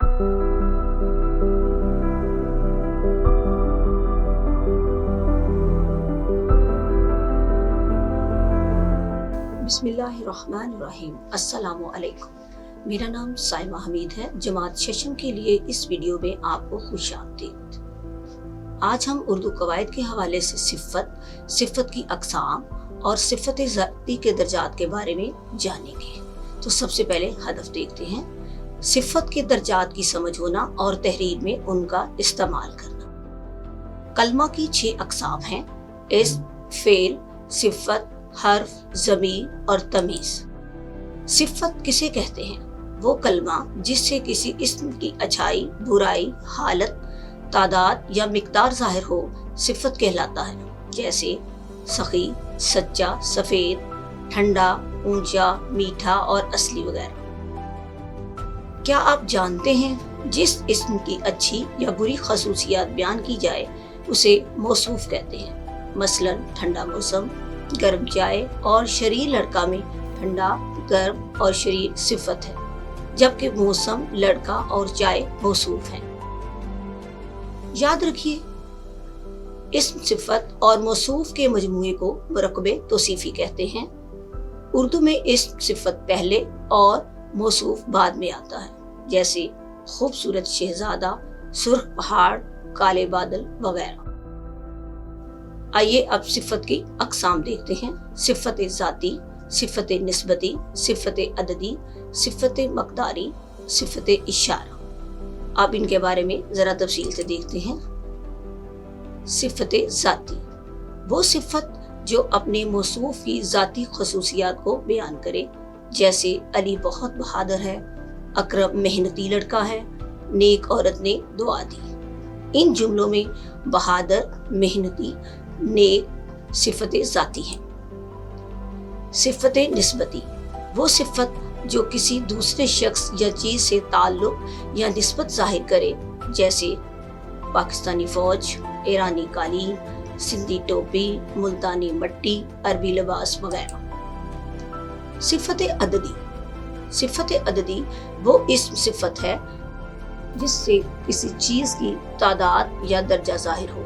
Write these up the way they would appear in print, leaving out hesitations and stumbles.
बिस्मिल्लाहिर्रहमानिर्रहीम। अस्सलामु अलैकुम। मेरा नाम साइमा हमीद है। जमात शशम के लिए इस वीडियो में आपको खुशामदीद। आज हम उर्दू कवायद के हवाले से सिफ़त की अक़साम और सिफ़त ज़ाती के दर्जात के बारे में जानेंगे। तो सबसे पहले हदफ देखते हैं। सिफ़त के दर्जात की समझ होना और तहरीर में उनका इस्तेमाल करना। कलमा की 6 अक़साम हैं: इस्म, फ़ेल, सिफ़त, हर्फ, ज़मीर और तमीज़। सिफ़त किसे कहते हैं? वो कलमा जिससे किसी इस्म की अच्छाई, बुराई, हालत, तादाद या मिक़दार ज़ाहिर हो, सिफ़त कहलाता है। जैसे सखी, सच्चा, सफ़ेद, ठंडा, ऊंचा, मीठा और असली वगैरह। क्या आप जानते हैं जिस इस्म की अच्छी या बुरी खसूसियात बयान की जाए उसे मौसूफ कहते हैं। मसलन ठंडा मौसम, गर्म चाय और शरीर लड़का में ठंडा, गर्म और शरीर सिफ़त है, जबकि मौसम, लड़का और चाय मौसूफ है। याद रखिए, इस्म, सिफ़त और मौसूफ के मजमूए को मरकबे तौसीफ़ी कहते हैं। उर्दू में इस्म सिफ़त पहले और मौसूफ बाद में आता है। जैसे खूबसूरत शहजादा, सुर्ख पहाड़, काले बादल वगैरह। आइए अब सिफ़त की अक़साम देखते हैं। सिफ़त ज़ाती, सिफ़त निस्बती, सिफ़त अददी, सिफ़त मक़दारी, सिफ़त इशारा। अब इनके बारे में ज़रा तफसील से देखते हैं। सिफ़त ज़ाती वो सिफ़त जो अपने मौसूफ की ज़ाती खसूसियात को बयान करे। जैसे अली बहुत बहादुर है, अकरम मेहनती लड़का है, नेक औरत ने दुआ दी। इन जुमलों में बहादुर, मेहनती, नेक सिफ़त ज़ाती है। सिफ़त निस्बती वो सिफ़त जो किसी दूसरे शख्स या चीज़ से ताल्लुक़ या निस्बत ज़ाहिर करे। जैसे पाकिस्तानी फ़ौज, ईरानी कालीन, सिंधी टोपी, मुल्तानी मट्टी, अरबी लिबास वगैरह। सिफ़त अददी वो इस्म सिफ़त है जिससे किसी चीज़ की तादाद या दर्जा ज़ाहिर हो।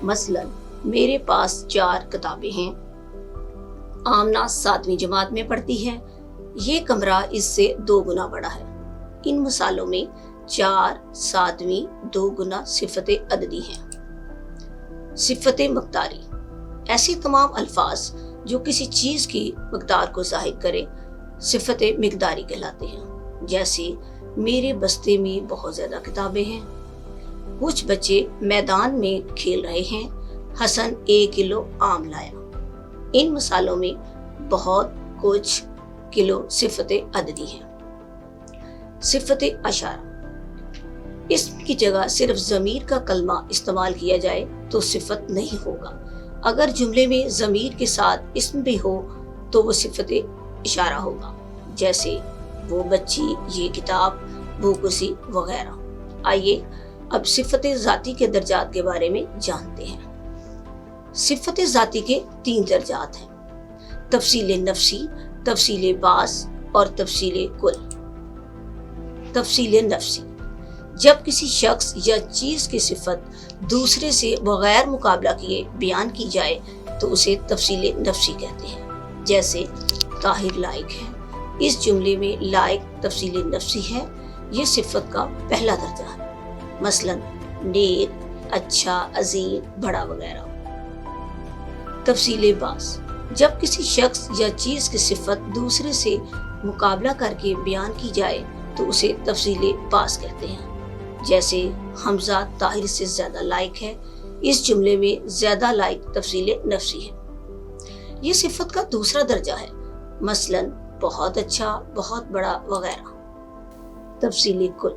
मसलन मेरे पास 4 किताबें हैं। आमना 7वीं जमात में पढ़ती है। ये कमरा इससे 2 गुना बड़ा है। इन मिसालों में 4, 7वीं, 2 गुना सिफ़त अददी हैं। सिफ़त मक़दारी ऐसे तमाम अल्फाज जो किसी चीज़ की मक़दार को ज़ाहिर करे, सिफ़त मिक़दारी कहलाते हैं। जैसे मेरे बस्ते में बहुत ज़्यादा किताबें हैं। कुछ बच्चे मैदान में खेल रहे हैं। हसन 1 किलो आम लाया। इन मिसालों में बहुत, कुछ, किलो सिफ़त अददी है। सिफ़त अशारा इस्म की जगह सिर्फ ज़मीर का कलमा इस्तेमाल किया जाए तो सिफ़त नहीं होगा। अगर जुमले में ज़मीर के साथ इस्म भी हो तो वो सिफ़त इशारा होगा। जैसे वो बच्ची, ये किताब, वो कुर्सी वगैरह। आइए अब सिफ़त ज़ाती के दर्जात के बारे में जानते हैं। सिफ़त ज़ाती के 3 दर्जात हैं: तफ़सील नफ़सी, तफ़सील बास और तफ़सील कुल। तफ़सील नफ़सी जब किसी शख्स या चीज़ की सिफ़त दूसरे से बगैर मुकाबला किए बयान की जाए तो उसे तफ़सील नफ़सी कहते हैं। जैसे ताहिर लायक है। इस जुमले में लायक तफ़सील नफ़सी है। ये सिफ़त का पहला दर्जा है। मसलन नेक, अच्छा, अज़ीम, बड़ा वगैरह। तफ़सील बास जब किसी शख्स या चीज़ की सिफ़त दूसरे से मुकाबला करके बयान की जाए तो उसे तफ़सील बास कहते हैं। जैसे हमज़ा ताहिर से ज़्यादा लायक है। इस जुमले में ज़्यादा लायक तफ़सील नफ़सी है। ये सिफ़त का दूसरा दर्जा है। मसलन बहुत अच्छा, बहुत बड़ा वगैरह। तफ़सील कुल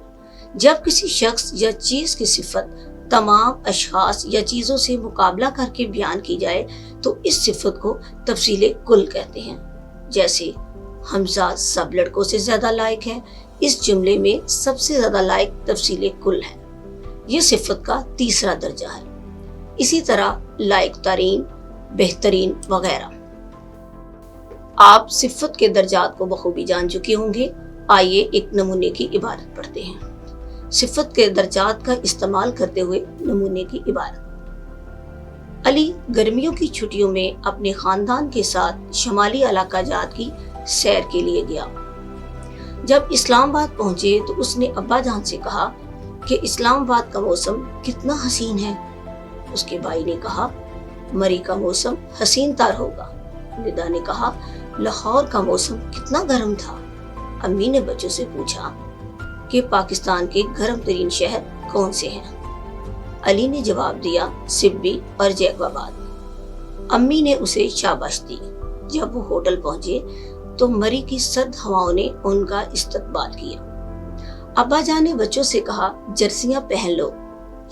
जब किसी शख्स या चीज़ की सिफ़त तमाम अशख़ास या चीज़ों से मुकाबला करके बयान की जाए तो इस सिफ़त को तफ़सील कुल कहते हैं। जैसे हमज़ा सब लड़कों से ज़्यादा लायक है। इस जुमले में सबसे ज़्यादा लायक तफ़सील कुल है। ये सिफ़त का तीसरा दर्जा है। इसी तरह लायक तरीन, बेहतरीन वगैरह। आप सिफ़त के दर्जात को बखूबी जान चुके होंगे। आइए एक नमूने की इबारत पढ़ते हैं। सिफत के दर्जात का इस्तेमाल करते हुए नमूने की इबारत। अली गर्मियों की छुट्टियों में अपने खानदान के साथ शमाली इलाका जात की सैर के लिए गया। जब इस्लामाबाद पहुंचे तो उसने अब्बा जान से कहा कि इस्लामाबाद का मौसम कितना हसीन है। उसके भाई ने कहा, मरी का मौसम हसीन तार होगा। निदा ने कहा, लाहौर का मौसम कितना गर्म था। अम्मी ने बच्चों से पूछा कि पाकिस्तान के गर्म तरीन शहर कौन से हैं। अली ने जवाब दिया, सिब्बी और जैकबाबाद। अम्मी ने उसे शाबाश दी। जब वो होटल पहुंचे तो मरी की सर्द हवाओं ने उनका इस्तकबाल किया। अब्बा जान ने बच्चों से कहा, जर्सियां पहन लो,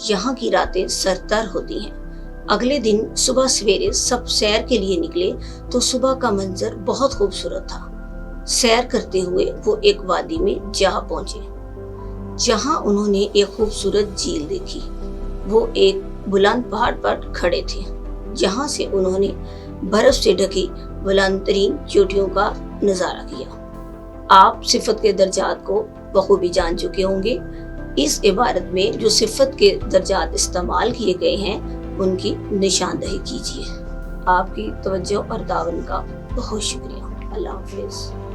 यहाँ की रातें सरतर होती हैं। अगले दिन सुबह सवेरे सब सैर के लिए निकले तो सुबह का मंजर बहुत खूबसूरत था। सैर करते हुए वो एक वादी में जा पहुंचे, जहां उन्होंने एक खूबसूरत झील देखी। वो एक बुलंद पहाड़ पर खड़े थे, जहां से उन्होंने बर्फ से ढकी बुलंद तरीन चोटियों का नजारा किया। आप सिफत के दर्जात को बखूबी जान चुके होंगे। इस इबारत में जो सिफत के दर्जात इस्तेमाल किए गए हैं उनकी निशानदही कीजिए। आपकी तवज्जो और तावन का बहुत शुक्रिया। अल्लाह हाफिज़।